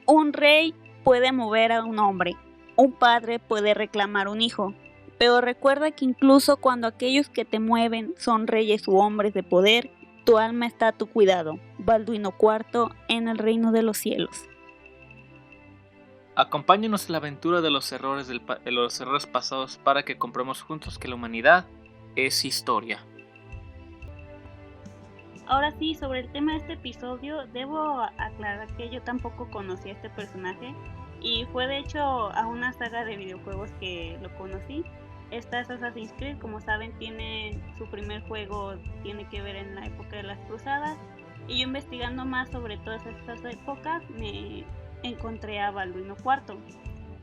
Un rey puede mover a un hombre, un padre puede reclamar un hijo, pero recuerda que incluso cuando aquellos que te mueven son reyes u hombres de poder, tu alma está a tu cuidado. Balduino IV en el reino de los cielos. Acompáñanos en la aventura de los errores pasados para que compremos juntos que la humanidad es historia. Ahora sí, sobre el tema de este episodio, debo aclarar que yo tampoco conocía a este personaje y fue de hecho a una saga de videojuegos que lo conocí. Esta es Assassin's Creed, como saben, tiene su primer juego, tiene que ver en la época de las cruzadas, y yo investigando más sobre todas estas épocas me encontré a Balduino IV.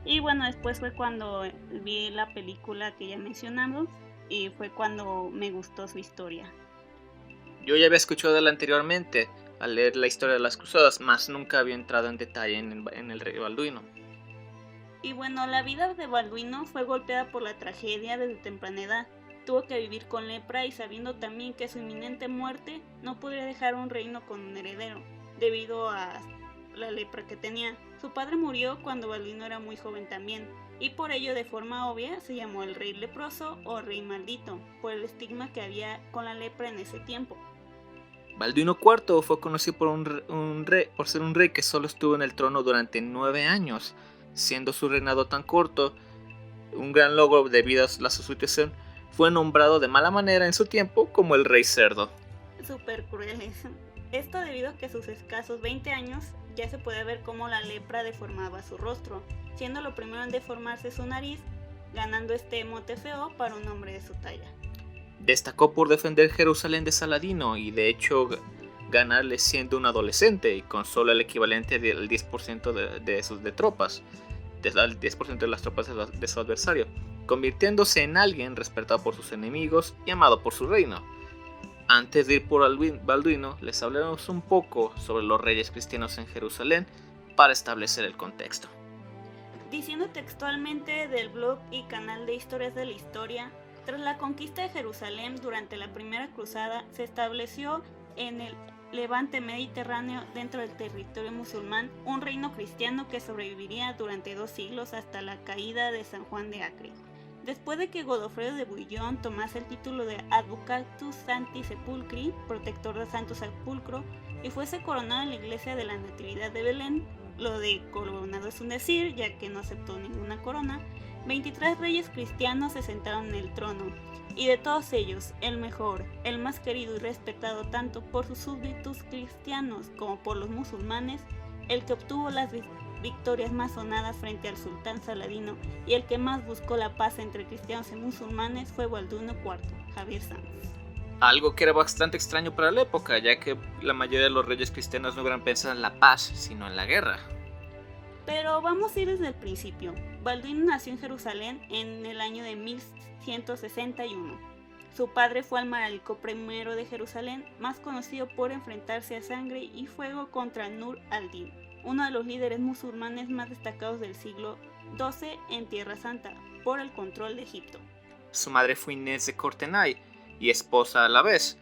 Y bueno, después fue cuando vi la película que ya mencionamos y fue cuando me gustó su historia. Yo ya había escuchado de él anteriormente al leer la historia de las cruzadas, mas nunca había entrado en detalle en el rey Balduino. Y bueno, la vida de Balduino fue golpeada por la tragedia desde temprana edad. Tuvo que vivir con lepra y sabiendo también que su inminente muerte no podría dejar un reino con un heredero, debido a la lepra que tenía. Su padre murió cuando Balduino era muy joven también, y por ello de forma obvia se llamó el rey leproso o rey maldito, por el estigma que había con la lepra en ese tiempo. Balduino IV fue conocido por ser un rey que solo estuvo en el trono durante 9 años, siendo su reinado tan corto. Un gran logro debido a la sustitución, fue nombrado de mala manera en su tiempo como el rey cerdo. Súper crueles. Esto debido a que a sus escasos 20 años ya se puede ver cómo la lepra deformaba su rostro, siendo lo primero en deformarse su nariz, ganando este mote feo para un hombre de su talla. Destacó por defender Jerusalén de Saladino y de hecho ganarle siendo un adolescente y con solo el equivalente del 10% de tropas, del 10% de las tropas de su adversario, convirtiéndose en alguien respetado por sus enemigos y amado por su reino. Antes de ir por Balduino, les hablaremos un poco sobre los reyes cristianos en Jerusalén para establecer el contexto. Diciendo textualmente del blog y canal de Historias de la Historia, tras la conquista de Jerusalén durante la Primera Cruzada, se estableció en el Levante mediterráneo, dentro del territorio musulmán, un reino cristiano que sobreviviría durante 2 siglos hasta la caída de San Juan de Acre. Después de que Godofredo de Bouillon tomase el título de Advocatus Sancti Sepulcri, protector del Santo Sepulcro, y fuese coronado en la iglesia de la Natividad de Belén, lo de coronado es un decir, ya que no aceptó ninguna corona, 23 reyes cristianos se sentaron en el trono, y de todos ellos, el mejor, el más querido y respetado tanto por sus súbditos cristianos como por los musulmanes, el que obtuvo las victorias más sonadas frente al sultán Saladino y el que más buscó la paz entre cristianos y musulmanes fue Balduino IV, Javier Sanz. Algo que era bastante extraño para la época, ya que la mayoría de los reyes cristianos no hubieran pensado en la paz, sino en la guerra. Pero vamos a ir desde el principio. Balduino nació en Jerusalén en el año de 1161. Su padre fue Almaraco I de Jerusalén, más conocido por enfrentarse a sangre y fuego contra Nur al-Din, uno de los líderes musulmanes más destacados del siglo XII en Tierra Santa, por el control de Egipto. Su madre fue Inés de Cortenay y esposa a la vez,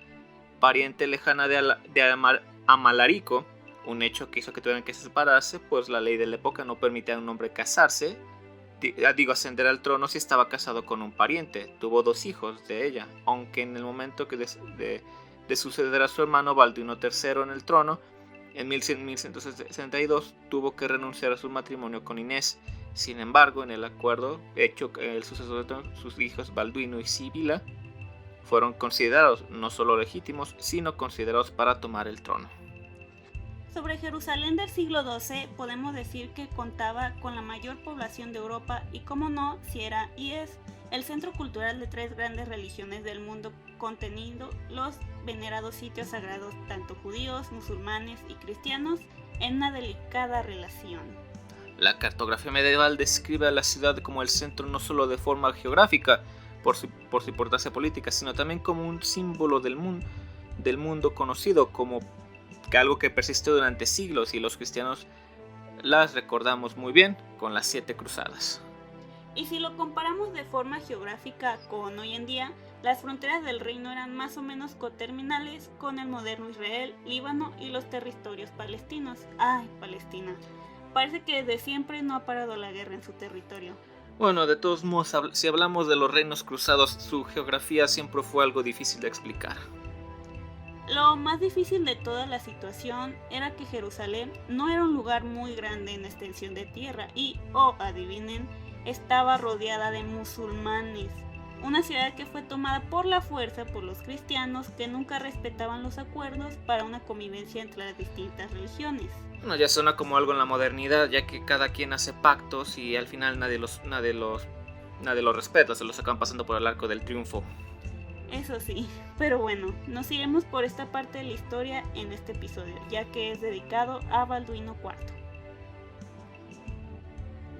pariente lejana de Amalarico, un hecho que hizo que tuvieran que separarse, pues la ley de la época no permitía a un hombre casarse, ascender al trono si estaba casado con un pariente. Tuvo 2 hijos de ella, aunque en el momento de suceder a su hermano Balduino III en el trono, en 1162 tuvo que renunciar a su matrimonio con Inés. Sin embargo, en el acuerdo hecho, el sucesor de sus hijos Balduino y Sibila fueron considerados no solo legítimos, sino considerados para tomar el trono. Sobre Jerusalén del siglo XII podemos decir que contaba con la mayor población de Europa y, como no, si era y es el centro cultural de 3 grandes religiones del mundo, conteniendo los venerados sitios sagrados tanto judíos, musulmanes y cristianos en una delicada relación. La cartografía medieval describe a la ciudad como el centro no solo de forma geográfica, por su importancia política, sino también como un símbolo del mundo conocido como algo que persistió durante siglos, y los cristianos las recordamos muy bien con las 7 cruzadas. Y si lo comparamos de forma geográfica con hoy en día, las fronteras del reino eran más o menos coterminales con el moderno Israel, Líbano y los territorios palestinos. ¡Ay, Palestina! Parece que desde siempre no ha parado la guerra en su territorio. Bueno, de todos modos, si hablamos de los reinos cruzados, su geografía siempre fue algo difícil de explicar. Lo más difícil de toda la situación era que Jerusalén no era un lugar muy grande en extensión de tierra y, adivinen, estaba rodeada de musulmanes. Una ciudad que fue tomada por la fuerza por los cristianos que nunca respetaban los acuerdos para una convivencia entre las distintas religiones. Bueno, ya suena como algo en la modernidad, ya que cada quien hace pactos y al final nadie los respeta, se los acaban pasando por el arco del triunfo. Eso sí, pero bueno, nos iremos por esta parte de la historia en este episodio, ya que es dedicado a Balduino IV.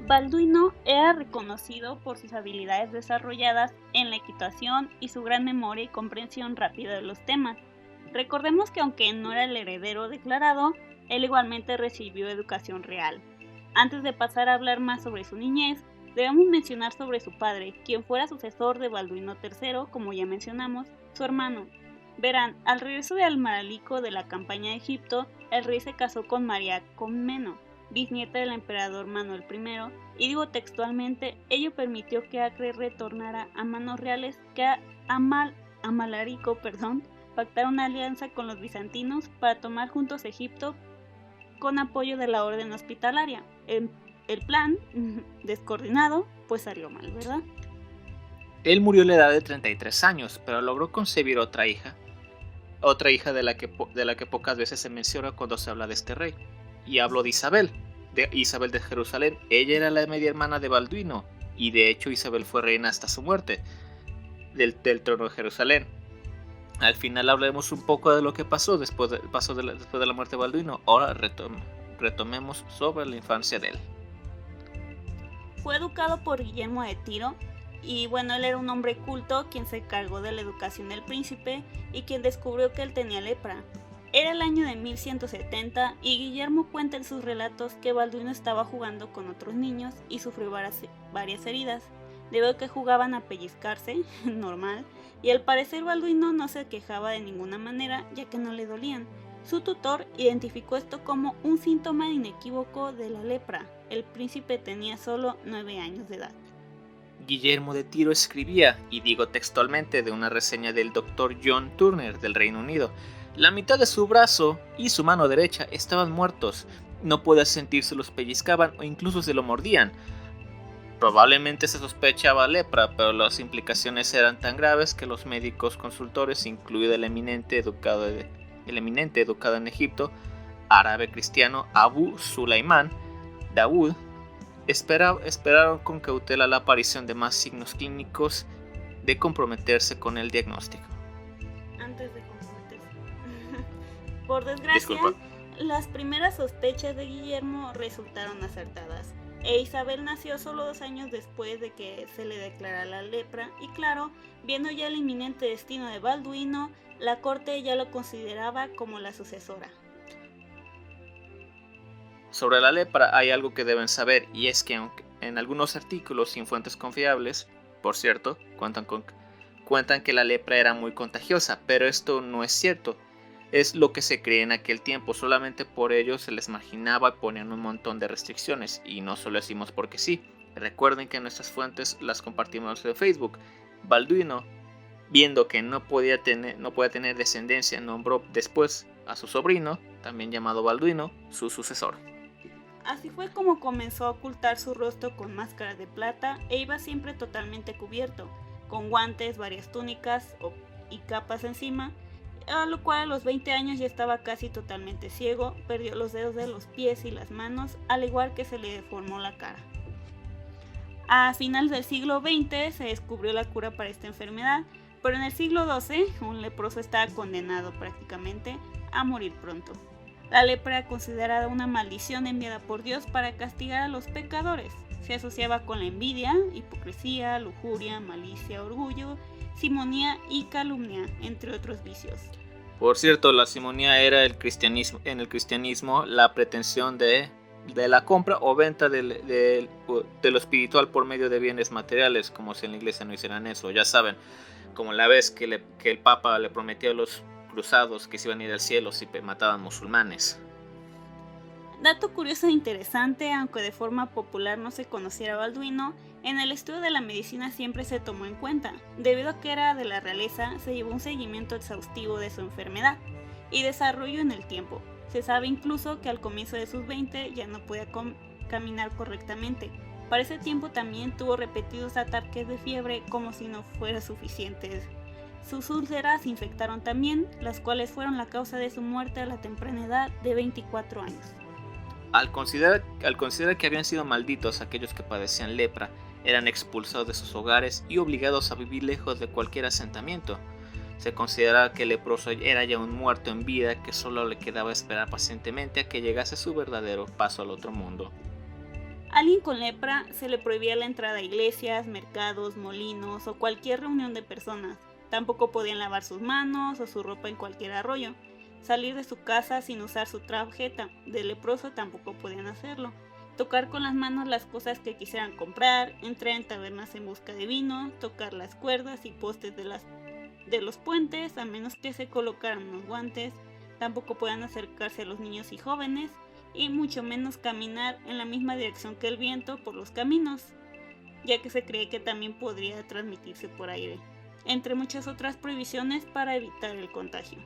Balduino era reconocido por sus habilidades desarrolladas en la equitación y su gran memoria y comprensión rápida de los temas. Recordemos que aunque no era el heredero declarado, él igualmente recibió educación real. Antes de pasar a hablar más sobre su niñez, debemos mencionar sobre su padre, quien fuera sucesor de Balduino III, como ya mencionamos, su hermano. Verán, al regreso de Almaraliko de la campaña de Egipto, el rey se casó con María Comneno, bisnieta del emperador Manuel I, y digo textualmente, ello permitió que Acre retornara a manos reales que Amalarico pactara una alianza con los bizantinos para tomar juntos Egipto con apoyo de la orden hospitalaria. El plan, descoordinado, pues salió mal, ¿verdad? Él murió a la edad de 33 años, pero logró concebir otra hija de la que pocas veces se menciona cuando se habla de este rey. Y hablo de Isabel de Jerusalén. Ella era la media hermana de Balduino, y de hecho Isabel fue reina hasta su muerte del trono de Jerusalén. Al final hablaremos un poco de lo que pasó después de la muerte de Balduino. Ahora retomemos sobre la infancia de él. Fue educado por Guillermo de Tiro, y bueno, él era un hombre culto quien se encargó de la educación del príncipe y quien descubrió que él tenía lepra. Era el año de 1170 y Guillermo cuenta en sus relatos que Balduino estaba jugando con otros niños y sufrió varias heridas, debido a que jugaban a pellizcarse, normal, y al parecer Balduino no se quejaba de ninguna manera ya que no le dolían. Su tutor identificó esto como un síntoma inequívoco de la lepra. El príncipe tenía solo 9 años de edad. Guillermo de Tiro escribía, y digo textualmente de una reseña del Dr. John Turner del Reino Unido: la mitad de su brazo y su mano derecha estaban muertos. No podía sentir si los pellizcaban o incluso se lo mordían. Probablemente se sospechaba lepra, pero las implicaciones eran tan graves que los médicos consultores, incluido el eminente educado en Egipto, árabe cristiano Abu Sulaimán Dawood, esperaron con cautela la aparición de más signos clínicos de comprometerse con el diagnóstico. Antes de comprometerse. Por desgracia, Disculpa. Las primeras sospechas de Guillermo resultaron acertadas. Isabel nació solo 2 años después de que se le declarara la lepra, y claro, viendo ya el inminente destino de Balduino, la corte ya lo consideraba como la sucesora. Sobre la lepra hay algo que deben saber, y es que aunque en algunos artículos sin fuentes confiables, por cierto, cuentan que la lepra era muy contagiosa, pero esto no es cierto. Es lo que se creía en aquel tiempo, solamente por ello se les marginaba y ponían un montón de restricciones, y no solo decimos porque sí. Recuerden que nuestras fuentes las compartimos en Facebook. Balduino, viendo que no podía tener descendencia, nombró después a su sobrino, también llamado Balduino, su sucesor. Así fue como comenzó a ocultar su rostro con máscaras de plata e iba siempre totalmente cubierto, con guantes, varias túnicas y capas encima, a lo cual a los 20 años ya estaba casi totalmente ciego, perdió los dedos de los pies y las manos, al igual que se le deformó la cara. A finales del siglo XX se descubrió la cura para esta enfermedad, pero en el siglo XII un leproso estaba condenado prácticamente a morir pronto. La lepra era considerada una maldición enviada por Dios para castigar a los pecadores. Se asociaba con la envidia, hipocresía, lujuria, malicia, orgullo, simonía y calumnia, entre otros vicios. Por cierto, la simonía era en el cristianismo la pretensión de la compra o venta de lo espiritual por medio de bienes materiales, como si en la iglesia no hicieran eso. Ya saben, como la vez que el Papa le prometió a los cruzados que se iban a ir al cielo si mataban musulmanes. Dato curioso e interesante, aunque de forma popular no se conociera Balduino, en el estudio de la medicina siempre se tomó en cuenta. Debido a que era de la realeza, se llevó un seguimiento exhaustivo de su enfermedad y desarrollo en el tiempo. Se sabe incluso que al comienzo de sus 20 ya no podía caminar correctamente. Para ese tiempo también tuvo repetidos ataques de fiebre como si no fuera suficiente. Sus úlceras se infectaron también, las cuales fueron la causa de su muerte a la temprana edad de 24 años. Al considerar que habían sido malditos aquellos que padecían lepra, eran expulsados de sus hogares y obligados a vivir lejos de cualquier asentamiento. Se consideraba que el leproso era ya un muerto en vida que solo le quedaba esperar pacientemente a que llegase su verdadero paso al otro mundo. A alguien con lepra se le prohibía la entrada a iglesias, mercados, molinos o cualquier reunión de personas. Tampoco podían lavar sus manos o su ropa en cualquier arroyo. Salir de su casa sin usar su traje de leproso tampoco podían hacerlo. Tocar con las manos las cosas que quisieran comprar, entrar en tabernas en busca de vino, tocar las cuerdas y postes de los puentes, a menos que se colocaran unos guantes. Tampoco podían acercarse a los niños y jóvenes, y mucho menos caminar en la misma dirección que el viento por los caminos, ya que se cree que también podría transmitirse por aire, entre muchas otras prohibiciones para evitar el contagio.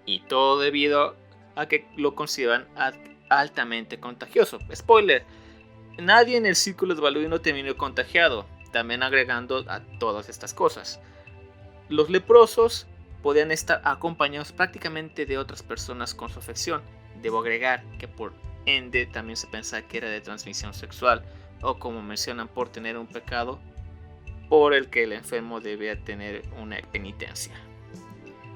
Y todo debido a que lo consideran altamente contagioso. Spoiler, nadie en el círculo de Balduino terminó contagiado, también agregando a todas estas cosas. Los leprosos podían estar acompañados prácticamente de otras personas con su afección. Debo agregar que por ende también se pensaba que era de transmisión sexual, o como mencionan, por tener un pecado por el que el enfermo debía tener una penitencia.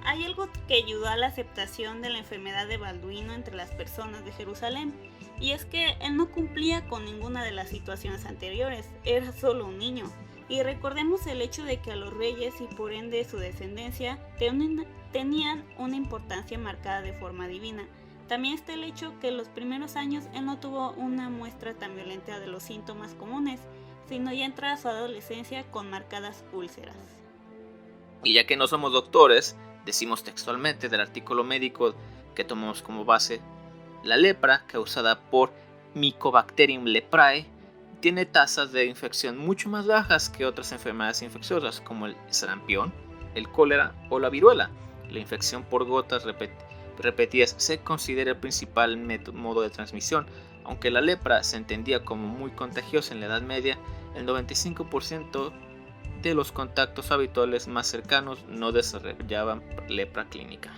Hay algo que ayudó a la aceptación de la enfermedad de Balduino entre las personas de Jerusalén, y es que él no cumplía con ninguna de las situaciones anteriores, era solo un niño. Y recordemos el hecho de que a los reyes y por ende su descendencia tenían una importancia marcada de forma divina. También está el hecho que en los primeros años él no tuvo una muestra tan violenta de los síntomas comunes, sino ya entrada su adolescencia con marcadas úlceras. Y ya que no somos doctores, decimos textualmente del artículo médico que tomamos como base: la lepra, causada por Mycobacterium leprae, tiene tasas de infección mucho más bajas que otras enfermedades infecciosas como el sarampión, el cólera o la viruela. La infección por gotas repetidas se considera el principal modo de transmisión. Aunque la lepra se entendía como muy contagiosa en la Edad Media, el 95% de los contactos habituales más cercanos no desarrollaban lepra clínica.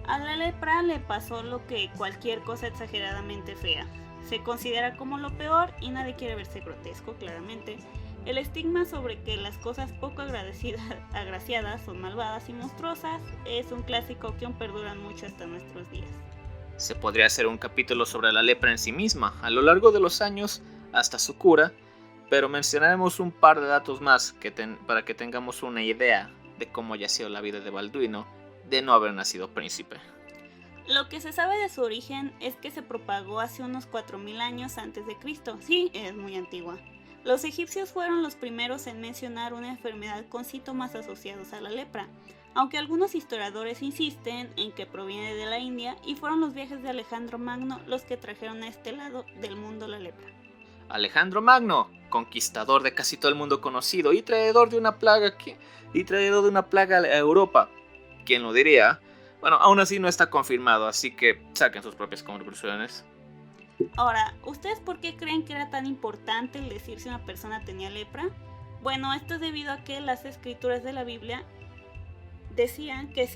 A la lepra le pasó lo que cualquier cosa exageradamente fea. Se considera como lo peor y nadie quiere verse grotesco, claramente. El estigma sobre que las cosas poco agraciadas son malvadas y monstruosas es un clásico que aún perduran mucho hasta nuestros días. Se podría hacer un capítulo sobre la lepra en sí misma, a lo largo de los años hasta su cura, pero mencionaremos un par de datos más para que tengamos una idea de cómo haya sido la vida de Balduino de no haber nacido príncipe. Lo que se sabe de su origen es que se propagó hace unos 4000 años antes de Cristo. Sí, es muy antigua. Los egipcios fueron los primeros en mencionar una enfermedad con síntomas asociados a la lepra, aunque algunos historiadores insisten en que proviene de la India y fueron los viajes de Alejandro Magno los que trajeron a este lado del mundo la lepra. Alejandro Magno, conquistador de casi todo el mundo conocido y traidor de una plaga a Europa. ¿Quién lo diría? Bueno, aún así no está confirmado, así que saquen sus propias conclusiones. Ahora, ¿ustedes por qué creen que era tan importante el decir si una persona tenía lepra? Bueno, esto es debido a que las escrituras de la Biblia decían que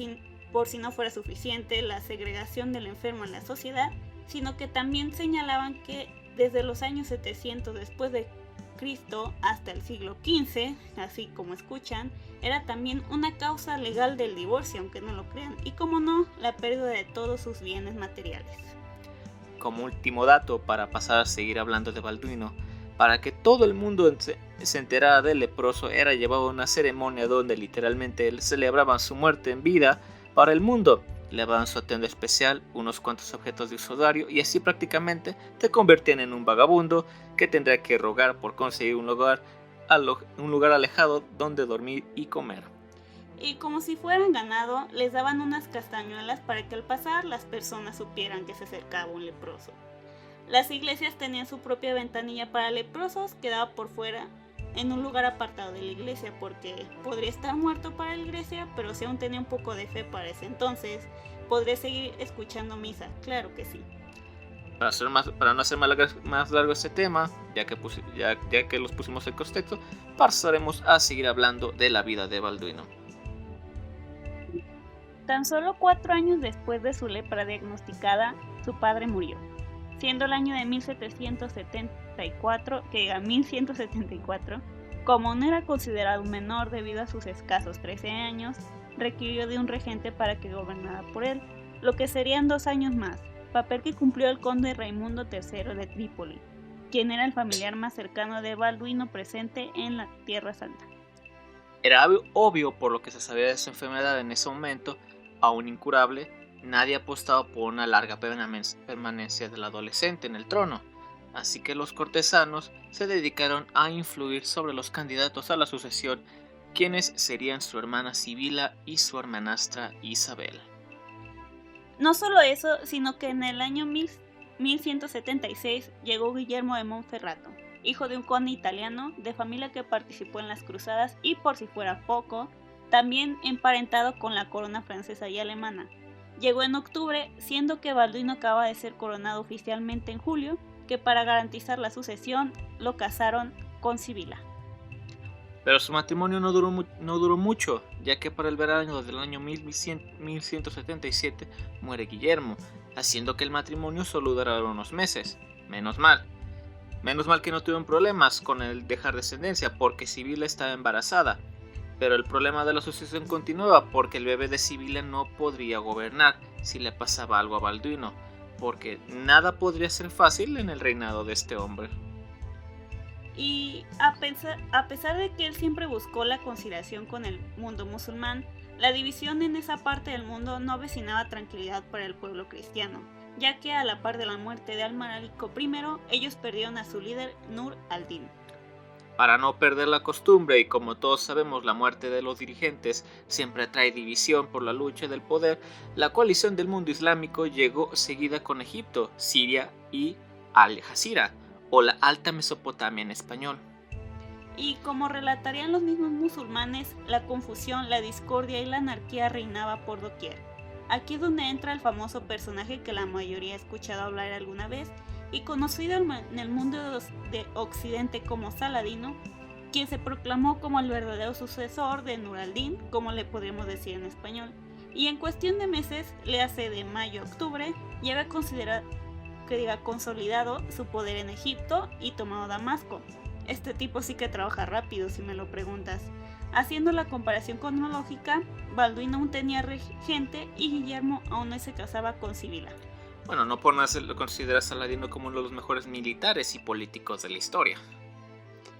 por si no fuera suficiente la segregación del enfermo en la sociedad, sino que también señalaban que desde los años 700 después de Cristo hasta el siglo XV, así como escuchan, era también una causa legal del divorcio, aunque no lo crean, y como no, la pérdida de todos sus bienes materiales. Como último dato, para pasar a seguir hablando de Balduino, para que todo el mundo se enterara del leproso, era llevado a una ceremonia donde literalmente celebraban su muerte en vida para el mundo. le daban su atuendo especial, unos cuantos objetos de uso diario y así prácticamente te convertían en un vagabundo que tendría que rogar por conseguir un lugar alejado donde dormir y comer. Y como si fueran ganado, les daban unas castañuelas para que al pasar las personas supieran que se acercaba un leproso. Las iglesias tenían su propia ventanilla para leprosos que daba por fuera, en un lugar apartado de la iglesia, porque podría estar muerto para la iglesia, pero si aún tenía un poco de fe para ese entonces, podría seguir escuchando misa, claro que sí. Para no hacer más largo este tema, ya que los pusimos en contexto, pasaremos a seguir hablando de la vida de Balduino. Tan solo 4 años después de su lepra diagnosticada, su padre murió, siendo el año de 1174, como no era considerado un menor debido a sus escasos 13 años, requirió de un regente para que gobernara por él, lo que serían 2 años más, papel que cumplió el conde Raimundo III de Trípoli, quien era el familiar más cercano de Balduino presente en la Tierra Santa. Era obvio por lo que se sabía de su enfermedad en ese momento, aún incurable. Nadie apostaba por una larga permanencia del adolescente en el trono, así que los cortesanos se dedicaron a influir sobre los candidatos a la sucesión, quienes serían su hermana Sibila y su hermanastra Isabel. No solo eso, sino que en el año 1176 llegó Guillermo de Monferrato, hijo de un conde italiano de familia que participó en las cruzadas y, por si fuera poco, también emparentado con la corona francesa y alemana. Llegó en octubre, siendo que Balduino acaba de ser coronado oficialmente en julio, que para garantizar la sucesión lo casaron con Sibila. Pero su matrimonio no duró mucho, ya que para el verano del año 1177 muere Guillermo, haciendo que el matrimonio solo durara unos meses. Menos mal que no tuvieron problemas con el dejar descendencia, porque Sibila estaba embarazada. Pero el problema de la sucesión continuaba, porque el bebé de Sibila no podría gobernar si le pasaba algo a Balduino, porque nada podría ser fácil en el reinado de este hombre. Y a pesar de que él siempre buscó la conciliación con el mundo musulmán, la división en esa parte del mundo no avecinaba tranquilidad para el pueblo cristiano, ya que a la par de la muerte de Almaraco I, ellos perdieron a su líder Nur al-Din. Para no perder la costumbre, y como todos sabemos, la muerte de los dirigentes siempre trae división por la lucha del poder, la coalición del mundo islámico llegó seguida con Egipto, Siria y Al-Jazira, o la Alta Mesopotamia en español. Y como relatarían los mismos musulmanes, la confusión, la discordia y la anarquía reinaba por doquier. Aquí es donde entra el famoso personaje que la mayoría ha escuchado hablar alguna vez, y conocido en el mundo de Occidente como Saladino, quien se proclamó como el verdadero sucesor de Nur al-Din, como le podríamos decir en español, y en cuestión de meses, le hace de mayo a octubre, ya había consolidado su poder en Egipto y tomado Damasco. Este tipo sí que trabaja rápido, si me lo preguntas. Haciendo la comparación cronológica, Balduino aún tenía regente y Guillermo aún no se casaba con Sibila. Bueno, no por nada se lo considera Saladino como uno de los mejores militares y políticos de la historia.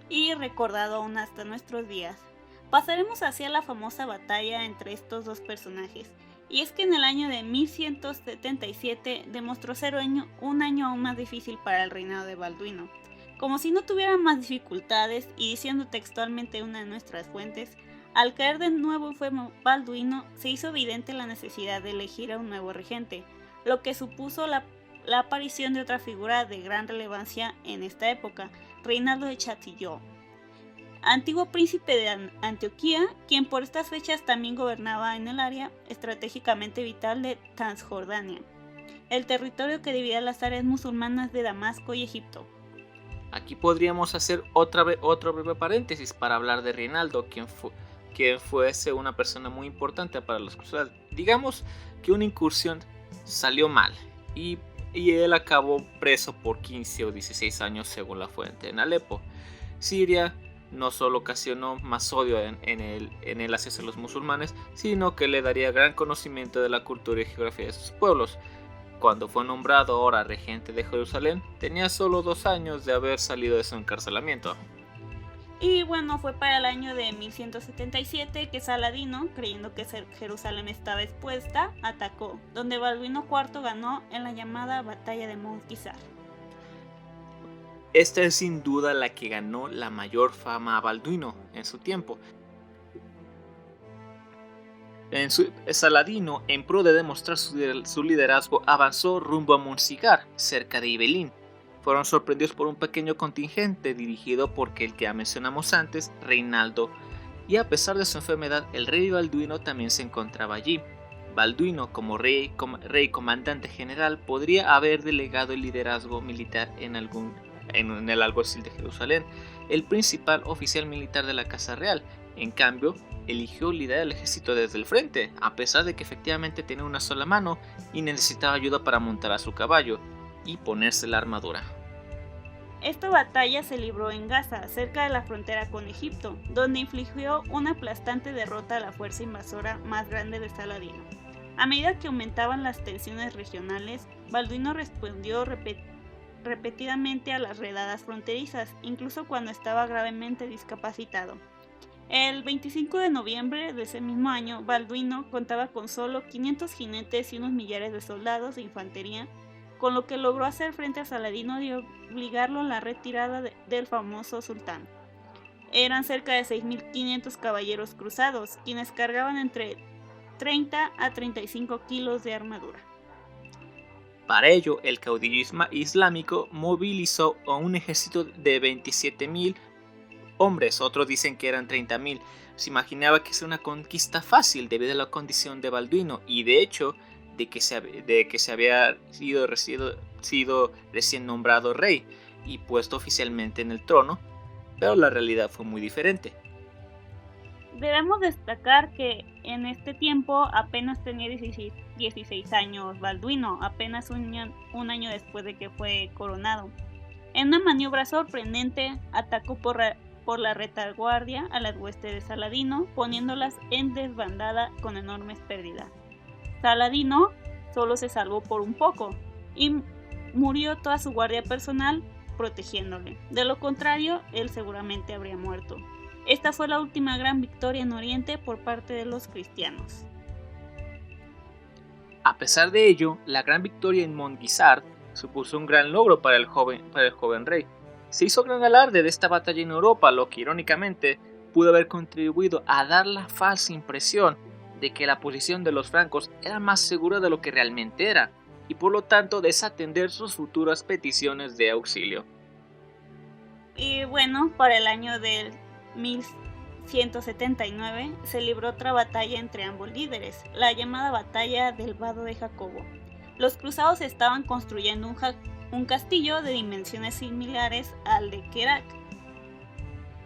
Y recordado aún hasta nuestros días. Pasaremos hacia la famosa batalla entre estos dos personajes. Y es que en el año de 1177 demostró ser un año aún más difícil para el reinado de Balduino. Como si no tuviera más dificultades, y diciendo textualmente una de nuestras fuentes, al caer de nuevo enfermo Balduino, se hizo evidente la necesidad de elegir a un nuevo regente, lo que supuso la aparición de otra figura de gran relevancia en esta época, Reinaldo de Chatillon, antiguo príncipe de Antioquía, quien por estas fechas también gobernaba en el área estratégicamente vital de Transjordania, el territorio que dividía las áreas musulmanas de Damasco y Egipto. Aquí podríamos hacer otro breve paréntesis para hablar de Reinaldo, quien fuese una persona muy importante para los cruzados. Digamos que una incursión salió mal y él acabó preso por 15 o 16 años según la fuente en Alepo. Siria no solo ocasionó más odio en él hacia los musulmanes, sino que le daría gran conocimiento de la cultura y geografía de sus pueblos. Cuando fue nombrado ahora regente de Jerusalén, tenía solo 2 años de haber salido de su encarcelamiento. Y bueno, fue para el año de 1177 que Saladino, creyendo que Jerusalén estaba expuesta, atacó, donde Balduino IV ganó en la llamada Batalla de Monquisar. Esta es sin duda la que ganó la mayor fama a Balduino en su tiempo. Saladino, en pro de demostrar su liderazgo, avanzó rumbo a Monsigar, cerca de Ibelín. Fueron sorprendidos por un pequeño contingente dirigido por el que ya mencionamos antes, Reinaldo, y a pesar de su enfermedad, el rey Balduino también se encontraba allí. Balduino, como rey comandante general, podría haber delegado el liderazgo militar en el alguacil de Jerusalén, el principal oficial militar de la Casa Real. En cambio, eligió liderar el ejército desde el frente, a pesar de que efectivamente tenía una sola mano y necesitaba ayuda para montar a su caballo y ponerse la armadura. Esta batalla se libró en Gaza, cerca de la frontera con Egipto, donde infligió una aplastante derrota a la fuerza invasora más grande de Saladino. A medida que aumentaban las tensiones regionales, Balduino respondió repetidamente a las redadas fronterizas, incluso cuando estaba gravemente discapacitado. El 25 de noviembre de ese mismo año, Balduino contaba con solo 500 jinetes y unos millares de soldados de infantería, con lo que logró hacer frente a Saladino y obligarlo a la retirada del famoso sultán. Eran cerca de 6.500 caballeros cruzados, quienes cargaban entre 30 a 35 kilos de armadura. Para ello, el caudillo islámico movilizó a un ejército de 27.000 hombres, otros dicen que eran 30.000. Se imaginaba que era una conquista fácil debido a la condición de Balduino y de hecho de que se había sido recién nombrado rey y puesto oficialmente en el trono, pero la realidad fue muy diferente. Debemos destacar que en este tiempo apenas tenía 16 años Balduino, apenas un año después de que fue coronado. En una maniobra sorprendente, atacó por la retaguardia a las huestes de Saladino, poniéndolas en desbandada con enormes pérdidas. Saladino solo se salvó por un poco y murió toda su guardia personal protegiéndole. De lo contrario, él seguramente habría muerto. Esta fue la última gran victoria en Oriente por parte de los cristianos. A pesar de ello, la gran victoria en Monquisar supuso un gran logro para el joven rey. Se hizo gran alarde de esta batalla en Europa, lo que irónicamente pudo haber contribuido a dar la falsa impresión de que la posición de los francos era más segura de lo que realmente era, y por lo tanto desatender sus futuras peticiones de auxilio. Y bueno, para el año del 1179 se libró otra batalla entre ambos líderes, la llamada Batalla del Vado de Jacobo. Los cruzados estaban construyendo un castillo de dimensiones similares al de Kerak,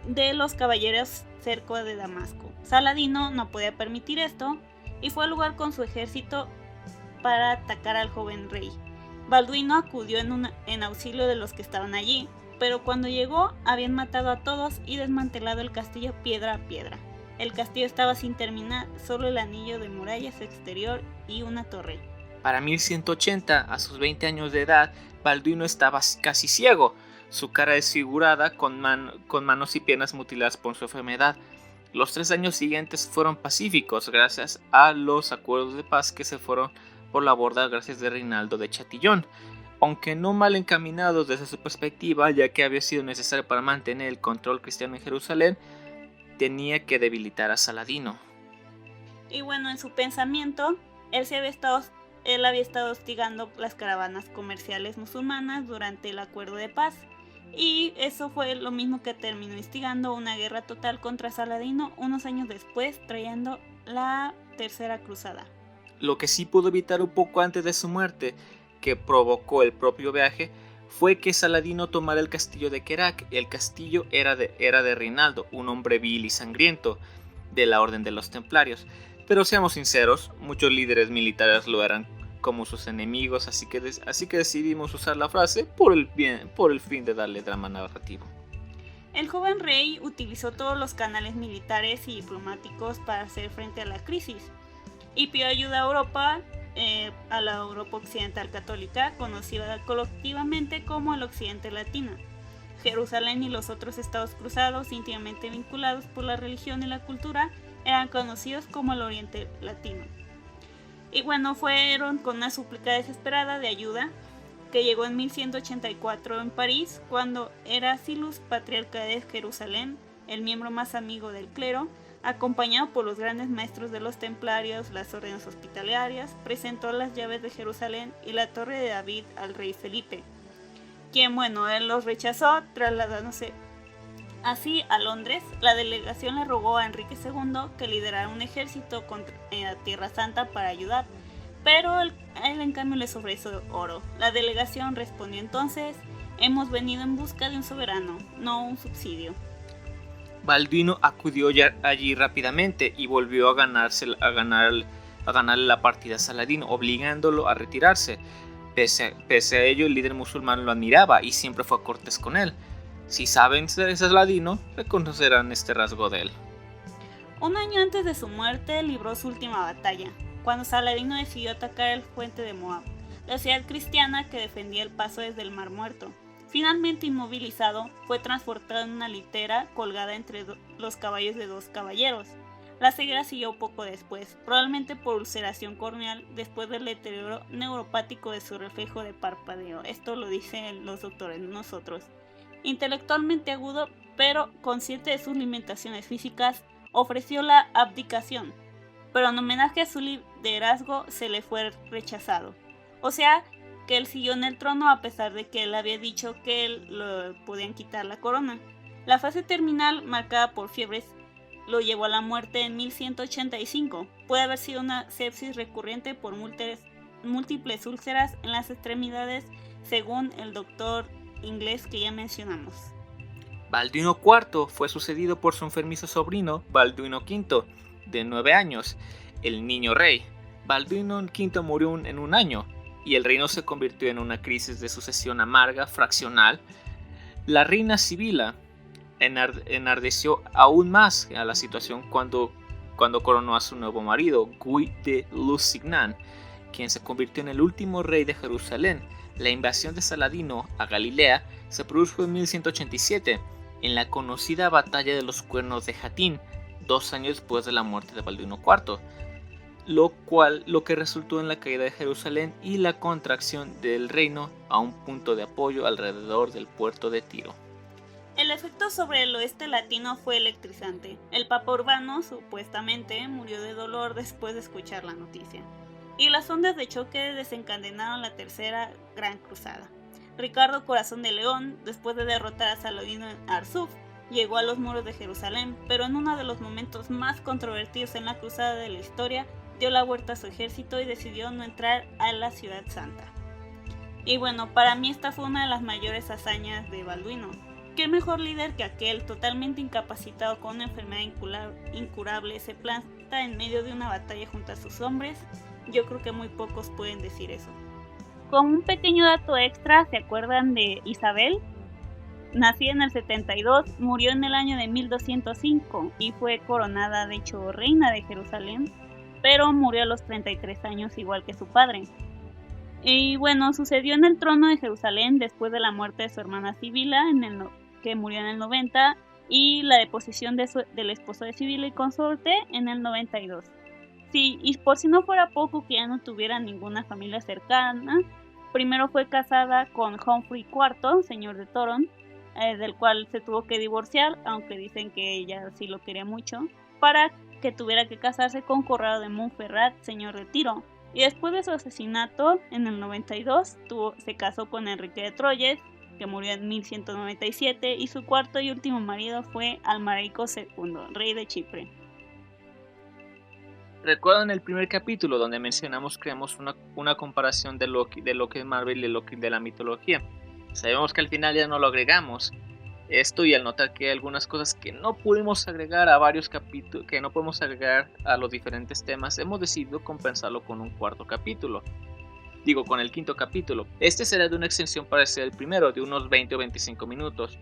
de los caballeros cerca de Damasco. Saladino no podía permitir esto y fue al lugar con su ejército para atacar al joven rey. Balduino acudió en auxilio de los que estaban allí, pero cuando llegó habían matado a todos y desmantelado el castillo piedra a piedra. El castillo estaba sin terminar, solo el anillo de murallas exterior y una torre. Para 1180, a sus 20 años de edad, Balduino estaba casi ciego, su cara desfigurada con manos y piernas mutiladas por su enfermedad. Los 3 años siguientes fueron pacíficos gracias a los acuerdos de paz que se fueron por la borda gracias de Reinaldo de Chatillon, aunque no mal encaminados desde su perspectiva, ya que había sido necesario para mantener el control cristiano en Jerusalén, tenía que debilitar a Saladino. Y bueno, en su pensamiento, él había estado hostigando las caravanas comerciales musulmanas durante el acuerdo de paz, y eso fue lo mismo que terminó instigando una guerra total contra Saladino unos años después, trayendo la Tercera Cruzada. Lo que sí pudo evitar un poco antes de su muerte, que provocó el propio viaje, fue que Saladino tomara el castillo de Kerak. El castillo era de Reinaldo, un hombre vil y sangriento de la Orden de los Templarios. Pero seamos sinceros, muchos líderes militares lo eran como sus enemigos, así que decidimos usar la frase por el fin de darle drama narrativo. El joven rey utilizó todos los canales militares y diplomáticos para hacer frente a la crisis y pidió ayuda a Europa, a la Europa occidental católica, conocida colectivamente como el Occidente Latino. Jerusalén y los otros estados cruzados, íntimamente vinculados por la religión y la cultura, eran conocidos como el Oriente Latino. Y bueno, fueron con una súplica desesperada de ayuda que llegó en 1184 en París, cuando Heraclius, patriarca de Jerusalén, el miembro más amigo del clero, acompañado por los grandes maestros de los templarios, las órdenes hospitalarias, presentó las llaves de Jerusalén y la torre de David al rey Felipe, quien, él los rechazó, trasladándose así a Londres. La delegación le rogó a Enrique II que liderara un ejército contra Tierra Santa para ayudar, pero él en cambio les ofreció oro. La delegación respondió entonces: hemos venido en busca de un soberano, no un subsidio. Balduino acudió allí rápidamente y volvió a ganarle la partida a Saladino, obligándolo a retirarse. Pese a ello, el líder musulmán lo admiraba y siempre fue cortés con él. Si saben de Saladino, reconocerán este rasgo de él. Un año antes de su muerte, libró su última batalla, cuando Saladino decidió atacar el fuerte de Moab, la ciudad cristiana que defendía el paso desde el Mar Muerto. Finalmente inmovilizado, fue transportado en una litera colgada entre los caballos de 2 caballeros. La ceguera siguió poco después, probablemente por ulceración corneal después del deterioro neuropático de su reflejo de parpadeo. Esto lo dicen los doctores, no nosotros. Intelectualmente agudo, pero consciente de sus limitaciones físicas, ofreció la abdicación, pero en homenaje a su liderazgo se le fue rechazado. O sea, que él siguió en el trono a pesar de que él había dicho que él le podían quitar la corona. La fase terminal, marcada por fiebres, lo llevó a la muerte en 1185. Puede haber sido una sepsis recurrente por múltiples úlceras en las extremidades, según el doctor inglés que ya mencionamos. Balduino IV fue sucedido por su enfermizo sobrino, Balduino V, de 9 años, el niño rey. Balduino V murió en un año, y el reino se convirtió en una crisis de sucesión amarga, fraccional. La reina Sibila enardeció aún más a la situación cuando coronó a su nuevo marido, Guy de Lusignan, quien se convirtió en el último rey de Jerusalén. La invasión de Saladino a Galilea se produjo en 1187, en la conocida batalla de los Cuernos de Jatín, 2 años después de la muerte de Balduino IV, lo que resultó en la caída de Jerusalén y la contracción del reino a un punto de apoyo alrededor del puerto de Tiro. El efecto sobre el oeste latino fue electrizante. El Papa Urbano, supuestamente, murió de dolor después de escuchar la noticia. Y las ondas de choque desencadenaron la tercera gran cruzada. Ricardo Corazón de León, después de derrotar a Saladino en Arsuf, llegó a los muros de Jerusalén, pero en uno de los momentos más controvertidos en la cruzada de la historia, dio la vuelta a su ejército y decidió no entrar a la ciudad santa. Y para mí esta fue una de las mayores hazañas de Balduino. ¿Qué mejor líder que aquel, totalmente incapacitado con una enfermedad incurable, se planta en medio de una batalla junto a sus hombres? Yo creo que muy pocos pueden decir eso. Con un pequeño dato extra, ¿se acuerdan de Isabel? Nacida en el 72, murió en el año de 1205 y fue coronada, de hecho, reina de Jerusalén, pero murió a los 33 años igual que su padre. Y sucedió en el trono de Jerusalén después de la muerte de su hermana Sibila, que murió en el 90, y la deposición del esposo de Sibila y consorte en el 92. Sí, y por si no fuera poco que ya no tuviera ninguna familia cercana, primero fue casada con Humphrey IV, señor de Toron, del cual se tuvo que divorciar, aunque dicen que ella sí lo quería mucho, para que tuviera que casarse con Corrado de Montferrat, señor de Tiro. Y después de su asesinato, en el 92, se casó con Enrique de Troyes, que murió en 1197, y su cuarto y último marido fue Almarico II, rey de Chipre. ¿Recuerdan el primer capítulo donde creamos una comparación de lo que es Marvel y de la mitología? Sabemos que al final ya no lo agregamos. Esto, y al notar que hay algunas cosas que no pudimos agregar a varios capítulos, que no podemos agregar a los diferentes temas, hemos decidido compensarlo con un cuarto capítulo. Con el quinto capítulo. Este será de una extensión parecida al primero, de unos 20 o 25 minutos,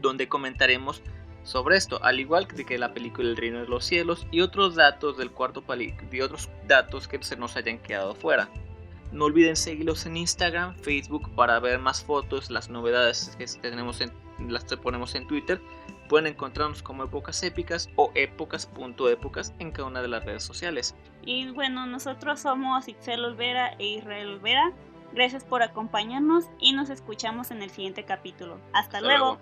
donde comentaremos sobre esto, al igual que la película El Reino de los Cielos y otros datos del cuarto y otros datos que se nos hayan quedado fuera. No olviden seguirlos en Instagram, Facebook para ver más fotos, las novedades que tenemos en las ponemos en Twitter. Pueden encontrarnos como Épocas Épicas o épocas.épocas en cada una de las redes sociales. Y bueno, nosotros somos Itzel Olvera e Israel Olvera. Gracias por acompañarnos y nos escuchamos en el siguiente capítulo. Hasta luego.